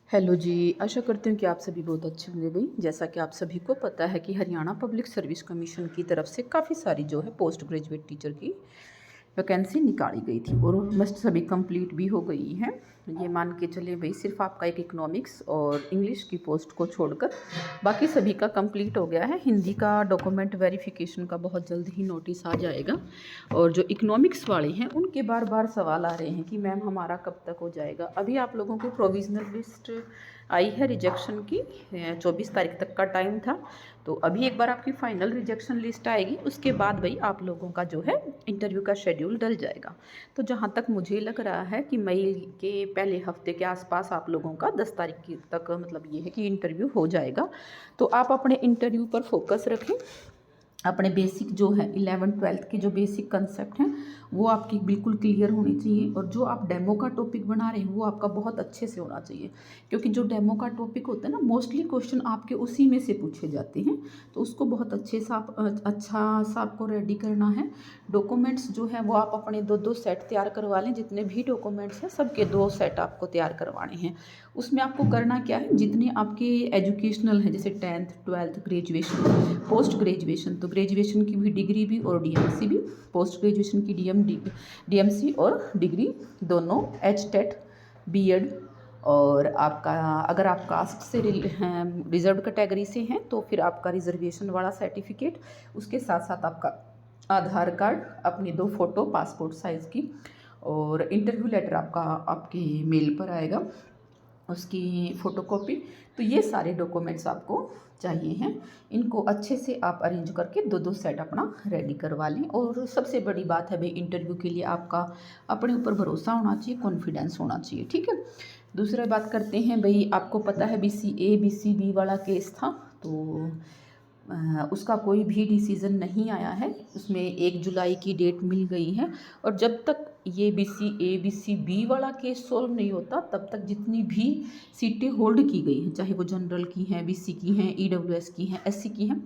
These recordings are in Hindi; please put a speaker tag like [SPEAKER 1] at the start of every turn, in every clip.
[SPEAKER 1] हेलो जी, आशा करती हूँ कि आप सभी बहुत अच्छे होंगे भाई। जैसा कि आप सभी को पता है कि हरियाणा पब्लिक सर्विस कमीशन की तरफ से काफ़ी सारी जो है पोस्ट ग्रेजुएट टीचर की वैकेंसी निकाली गई थी और ऑलमोस्ट सभी कंप्लीट भी हो गई हैं। ये मान के चले भाई, सिर्फ आपका एक इकोनॉमिक्स और इंग्लिश की पोस्ट को छोड़कर बाकी सभी का कंप्लीट हो गया है। हिंदी का डॉक्यूमेंट वेरिफिकेशन का बहुत जल्द ही नोटिस आ जाएगा। और जो इकोनॉमिक्स वाले हैं उनके बार बार सवाल आ रहे हैं कि मैम हमारा कब तक हो जाएगा। अभी आप लोगों को प्रोविज़नल लिस्ट आई है रिजेक्शन की, 24 तारीख तक का टाइम था। तो अभी एक बार आपकी फ़ाइनल रिजेक्शन लिस्ट आएगी, उसके बाद भाई आप लोगों का जो है इंटरव्यू का शेड्यूल डल जाएगा। तो जहाँ तक मुझे लग रहा है कि मई के पहले हफ्ते के आसपास आप लोगों का 10 तारीख की तक मतलब ये है कि इंटरव्यू हो जाएगा। तो आप अपने इंटरव्यू पर फोकस रखें। अपने बेसिक जो है 11th-12th के जो बेसिक कंसेप्ट हैं वो आपकी बिल्कुल क्लियर होनी चाहिए। और जो आप डेमो का टॉपिक बना रहे हैं वो आपका बहुत अच्छे से होना चाहिए, क्योंकि जो डेमो का टॉपिक होता है ना, मोस्टली क्वेश्चन आपके उसी में से पूछे जाते हैं। तो उसको बहुत अच्छे से अच्छा सा आपको रेडी करना है। डॉक्यूमेंट्स जो है वो आप अपने 2-2 सेट तैयार करवा लें। जितने भी डॉक्यूमेंट्स हैं सबके 2 सेट आपको तैयार करवाने हैं। उसमें आपको करना क्या है, जितने आपके एजुकेशनल हैं जैसे 10th 12th graduation post graduation, तो ग्रेजुएशन की भी डिग्री भी और डीएमसी भी, पोस्ट ग्रेजुएशन की डीएमसी और डिग्री दोनों, एचटेट, बीएड। और आपका अगर आप कास्ट से रिजर्व कैटेगरी से हैं तो फिर आपका रिजर्वेशन वाला सर्टिफिकेट, उसके साथ साथ आपका आधार कार्ड, अपनी 2 फ़ोटो पासपोर्ट साइज़ की, और इंटरव्यू लेटर आपका आपके मेल पर आएगा, उसकी फ़ोटोकॉपी। तो ये सारे डॉक्यूमेंट्स आपको चाहिए हैं। इनको अच्छे से आप अरेंज करके 2-2 सेट अपना रेडी करवा लें। और सबसे बड़ी बात है भाई, इंटरव्यू के लिए आपका अपने ऊपर भरोसा होना चाहिए, कॉन्फिडेंस होना चाहिए, ठीक है। दूसरा बात करते हैं भाई, आपको पता है BCA BCB वाला केस था, तो उसका कोई भी डिसीज़न नहीं आया है। उसमें 1 जुलाई की डेट मिल गई है। और जब तक ये BCA BCB वाला केस सॉल्व नहीं होता तब तक जितनी भी सीटें होल्ड की गई हैं, चाहे वो जनरल की हैं, BC की हैं, EWS की हैं, SC की हैं,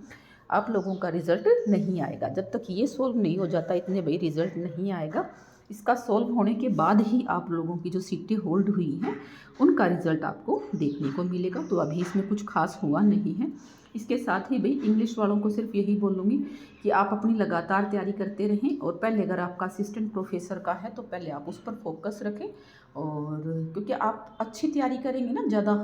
[SPEAKER 1] आप लोगों का रिज़ल्ट नहीं आएगा। जब तक ये सॉल्व नहीं हो जाता इतने भाई रिज़ल्ट नहीं आएगा। इसका सॉल्व होने के बाद ही आप लोगों की जो सीटें होल्ड हुई हैं उनका रिज़ल्ट आपको देखने को मिलेगा। तो अभी इसमें कुछ खास हुआ नहीं है। इसके साथ ही भाई इंग्लिश वालों को सिर्फ यही बोलूँगी कि आप अपनी लगातार तैयारी करते रहें। और पहले अगर आपका असिस्टेंट प्रोफेसर का है तो पहले आप उस पर फोकस रखें। और क्योंकि आप अच्छी तैयारी करेंगे ना, ज़्यादा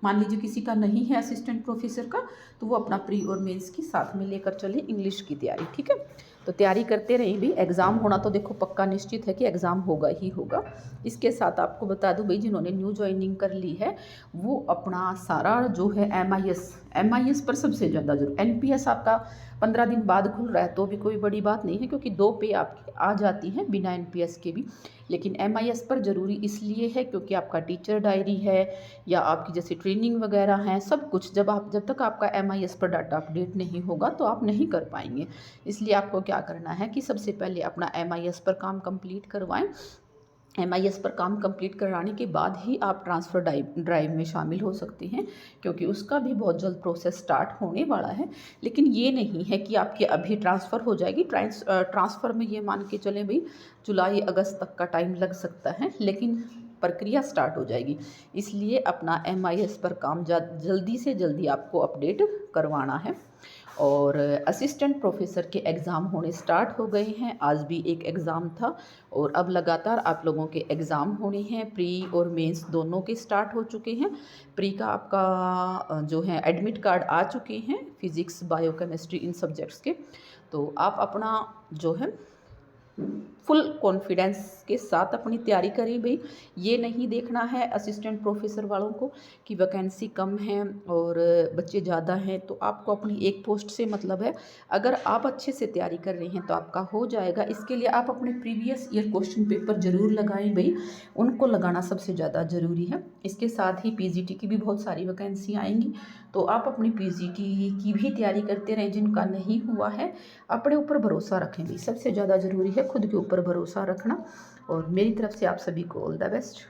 [SPEAKER 1] मान लीजिए किसी का नहीं है असिस्टेंट प्रोफेसर का, तो वो अपना प्री और मेंस की साथ में लेकर चले इंग्लिश की तैयारी, ठीक है। तो तैयारी करते रहें भी। एग्ज़ाम होना तो देखो पक्का निश्चित है कि एग्ज़ाम होगा ही होगा। इसके साथ आपको बता दूं भाई, जिन्होंने न्यू ज्वाइनिंग कर ली है वो अपना सारा जो है MIS पर सबसे ज़्यादा जरूर, NPS आपका 15 दिन बाद खुल रहा है तो भी कोई बड़ी बात नहीं है, क्योंकि 2 पे आपकी आ जाती हैं बिना NPS के भी। लेकिन MIS पर ज़रूरी इसलिए है क्योंकि आपका टीचर डायरी है या आपकी जैसे ट्रेनिंग वगैरह हैं, सब कुछ जब तक आपका MIS पर डाटा अपडेट नहीं होगा तो आप नहीं कर पाएंगे। इसलिए आपको क्या करना है कि सबसे पहले अपना MIS पर काम कंप्लीट करवाएं। MIS पर काम कंप्लीट कराने के बाद ही आप ट्रांसफ़र ड्राइव में शामिल हो सकते हैं, क्योंकि उसका भी बहुत जल्द प्रोसेस स्टार्ट होने वाला है। लेकिन ये नहीं है कि आपकी अभी ट्रांसफ़र हो जाएगी। ट्रांसफ़र में ये मान के चलें भाई जुलाई अगस्त तक का टाइम लग सकता है, लेकिन प्रक्रिया स्टार्ट हो जाएगी। इसलिए अपना MIS पर काम जल्दी से जल्दी आपको अपडेट करवाना है। और असिस्टेंट प्रोफेसर के एग्ज़ाम होने स्टार्ट हो गए हैं। आज भी एक एग्ज़ाम था और अब लगातार आप लोगों के एग्ज़ाम होने हैं। प्री और मेंस दोनों के स्टार्ट हो चुके हैं। प्री का आपका जो है एडमिट कार्ड आ चुके हैं, physics bio chemistry in subjects के। तो आप अपना जो है फुल कॉन्फिडेंस के साथ अपनी तैयारी करें भाई। ये नहीं देखना है असिस्टेंट प्रोफेसर वालों को कि वैकेंसी कम है और बच्चे ज़्यादा हैं, तो आपको अपनी एक पोस्ट से मतलब है। अगर आप अच्छे से तैयारी कर रहे हैं तो आपका हो जाएगा। इसके लिए आप अपने प्रीवियस ईयर क्वेश्चन पेपर ज़रूर लगाएं भाई, उनको लगाना सबसे ज़्यादा ज़रूरी है। इसके साथ ही PGT की भी बहुत सारी वैकेंसी आएंगी, तो आप अपनी PGT की भी तैयारी करते रहें। जिनका नहीं हुआ है अपने ऊपर भरोसा रखें भाई, सबसे ज़्यादा ज़रूरी है खुद के ऊपर भरोसा रखना। और मेरी तरफ से आप सभी को ऑल द बेस्ट।